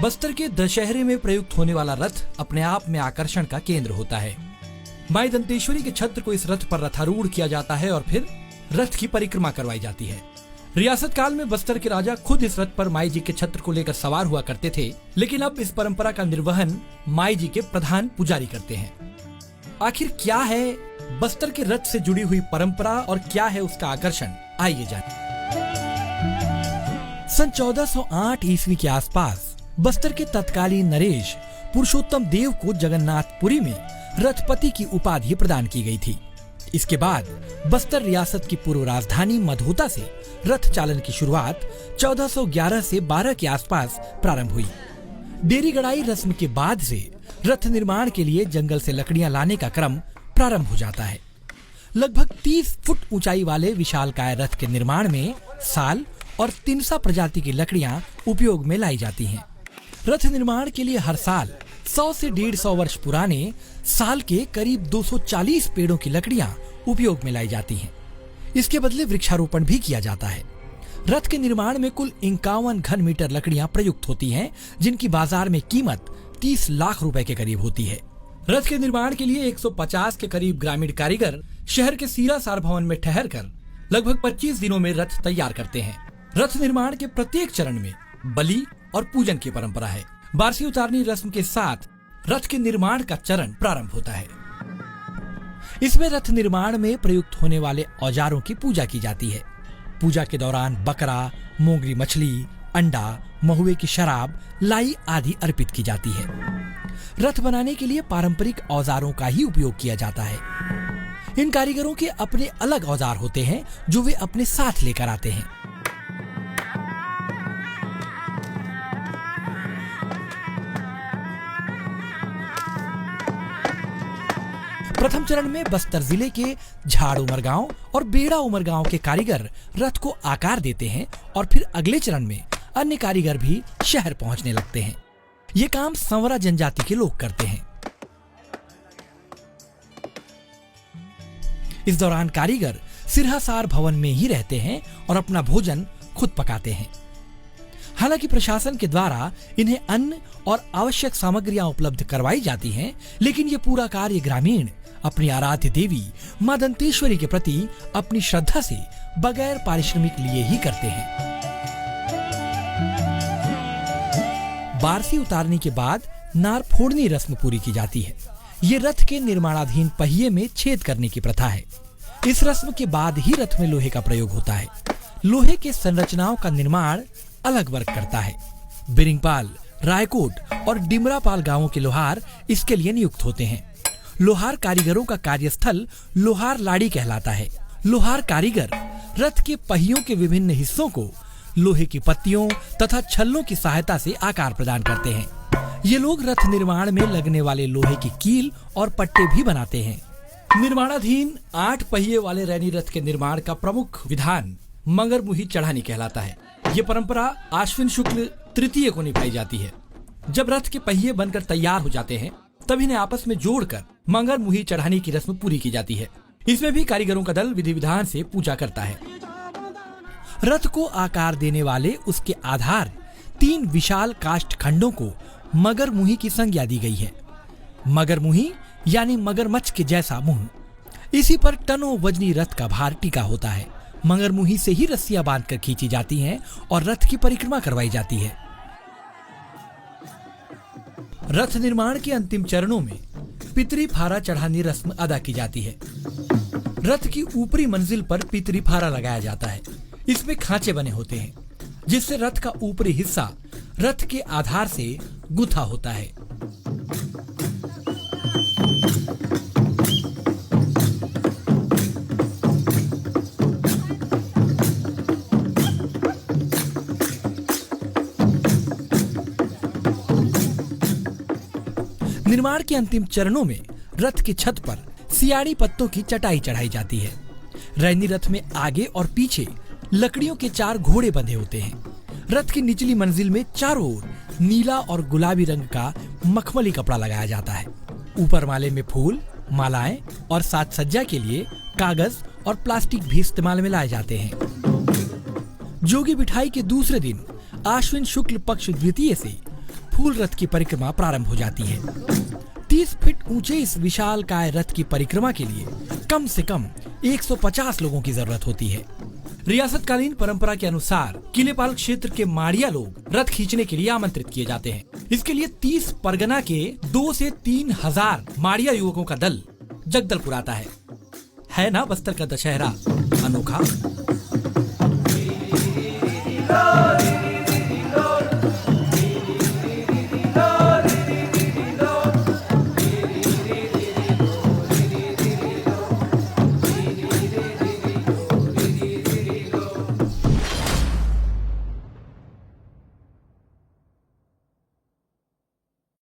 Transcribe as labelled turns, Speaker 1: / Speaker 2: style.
Speaker 1: बस्तर के दशहरे में प्रयुक्त होने वाला रथ अपने आप में आकर्षण का केंद्र होता है। माई दंतेश्वरी के छत्र को इस रथ पर रथारूढ़ किया जाता है और फिर रथ की परिक्रमा करवाई जाती है। रियासत काल में बस्तर के राजा खुद इस रथ पर माई जी के छत्र को लेकर सवार हुआ करते थे, लेकिन अब इस परंपरा का निर्वहन माई जी के प्रधान पुजारी करते हैं। आखिर क्या है बस्तर के रथ से जुड़ी हुई परंपरा और क्या है उसका आकर्षण, आइए जानें। सन 1408 ईस्वी के आसपास बस्तर के तत्कालीन नरेश पुरुषोत्तम देव को जगन्नाथपुरी में रथपति की उपाधि प्रदान की गई थी। इसके बाद बस्तर रियासत की पूर्व राजधानी मधोता से रथ चालन की शुरुआत 1411 से 12 के आसपास प्रारंभ हुई। डेरी गड़ाई रस्म के बाद से रथ निर्माण के लिए जंगल से लकड़ियां लाने का क्रम प्रारंभ हो जाता है। लगभग 30 फुट ऊंचाई वाले विशालकाय रथ के निर्माण में साल और तिनसा प्रजाति की लकड़ियां उपयोग में लाई जाती हैं। रथ निर्माण के लिए हर साल 100 से 150 वर्ष पुराने साल के करीब 240 पेड़ों की लकड़ियां उपयोग में लाई जाती हैं। इसके बदले वृक्षारोपण भी किया जाता है। रथ के निर्माण में कुल 51 घन मीटर लकड़ियां प्रयुक्त होती हैं, जिनकी बाजार में कीमत 30 लाख रुपए के करीब होती है। रथ के निर्माण के लिए 150 के करीब ग्रामीण कारीगर शहर के सीरासार भवन में ठहर कर लगभग 25 दिनों में रथ तैयार करते हैं। रथ निर्माण के प्रत्येक चरण में बलि और पूजन की परंपरा है। बारसी उतारनी रस्म के साथ रथ के निर्माण का चरण प्रारंभ होता है। इसमें रथ निर्माण में प्रयुक्त होने वाले औजारों की पूजा की जाती है। पूजा के दौरान बकरा, मोंगरी मछली, अंडा, महुए की शराब, लाई आदि अर्पित की जाती है। रथ बनाने के लिए पारंपरिक औजारों का ही उपयोग किया जाता है। इन कारीगरों के अपने अलग औजार होते हैं जो वे अपने साथ लेकर आते हैं। प्रथम चरण में बस्तर जिले के झाड़ उमरगांव और बेड़ा उमरगांव के कारीगर रथ को आकार देते हैं और फिर अगले चरण में अन्य कारीगर भी शहर पहुंचने लगते हैं। ये काम संवरा जनजाति के लोग करते हैं। इस दौरान कारीगर सिरहासार भवन में ही रहते हैं और अपना भोजन खुद पकाते हैं। हालांकि प्रशासन के द्वारा इन्हें अन्न और आवश्यक सामग्रियां उपलब्ध करवाई जाती हैं, लेकिन ये पूरा कार्य ग्रामीण अपनी आराध्य देवी मां दंतेश्वरी के प्रति अपनी श्रद्धा से बगैर पारिश्रमिक लिए ही करते हैं। बारसी उतारने के बाद नार फोड़नी रस्म पूरी की जाती है। ये रथ के निर्माणाधीन पहिए में छेद करने की प्रथा है। इस रस्म के बाद ही रथ में लोहे का प्रयोग होता है। लोहे के संरचनाओं का निर्माण अलग वर्ग करता है। बिरिंगपाल, रायकोट और डिमरापाल गांवों के लोहार इसके लिए नियुक्त होते हैं। लोहार कारीगरों का कार्यस्थल लोहार लाड़ी कहलाता है। लोहार कारीगर रथ के पहियों के विभिन्न हिस्सों को लोहे की पत्तियों तथा छल्लों की सहायता से आकार प्रदान करते हैं। ये लोग रथ निर्माण में लगने वाले लोहे की कील और पट्टे भी बनाते हैं। निर्माणाधीन 8 पहिए वाले रैनी रथ के निर्माण का प्रमुख विधान मगरमुही चढ़ानी कहलाता है। ये परंपरा आश्विन शुक्ल तृतीय को निभाई जाती है। जब रथ के पहिए बनकर तैयार हो जाते हैं, तब इन्हें आपस में जोड़कर मगरमुही चढ़ाने की रस्म पूरी की जाती है। इसमें भी कारीगरों का दल विधि विधान से पूजा करता है। रथ को आकार देने वाले उसके आधार 3 विशाल काष्ठ खंडों को मगरमुही की संज्ञा दी गई है। मगरमुही यानी मगरमच्छ के जैसा मुंह। इसी पर टनों वजनी रथ का भार टिका होता है। मगरमुही से ही रस्सियां बांधकर खींची जाती हैं और रथ की परिक्रमा करवाई जाती है। रथ निर्माण के अंतिम चरणों में पितरी फारा चढ़ानी रस्म अदा की जाती है। रथ की ऊपरी मंजिल पर पितरी फारा लगाया जाता है। इसमें खांचे बने होते हैं, जिससे रथ का ऊपरी हिस्सा रथ के आधार से गुथा होता है। निर्माण के अंतिम चरणों में रथ की छत पर सियाड़ी पत्तों की चटाई चढ़ाई जाती है। रैनी रथ में आगे और पीछे लकड़ियों के 4 घोड़े बंधे होते हैं। रथ की निचली मंजिल में चारों ओर नीला और गुलाबी रंग का मखमली कपड़ा लगाया जाता है। ऊपर माले में फूल, मालाएं और साज सज्जा के लिए कागज और प्लास्टिक भी इस्तेमाल में लाए जाते हैं। जोगी बिठाई के दूसरे दिन आश्विन शुक्ल पक्ष द्वितीय से फूल रथ की परिक्रमा प्रारंभ हो जाती है। 30 फीट ऊंचे इस विशाल काय रथ की परिक्रमा के लिए कम से कम 150 लोगों की जरूरत होती है। रियासतकालीन परंपरा के अनुसार किलेपाल क्षेत्र के माड़िया लोग रथ खींचने के लिए आमंत्रित किए जाते हैं। इसके लिए 30 परगना के 2 से 3 हजार माड़िया युवकों का दल जगदलपुर आता है ना बस्तर का दशहरा अनोखा।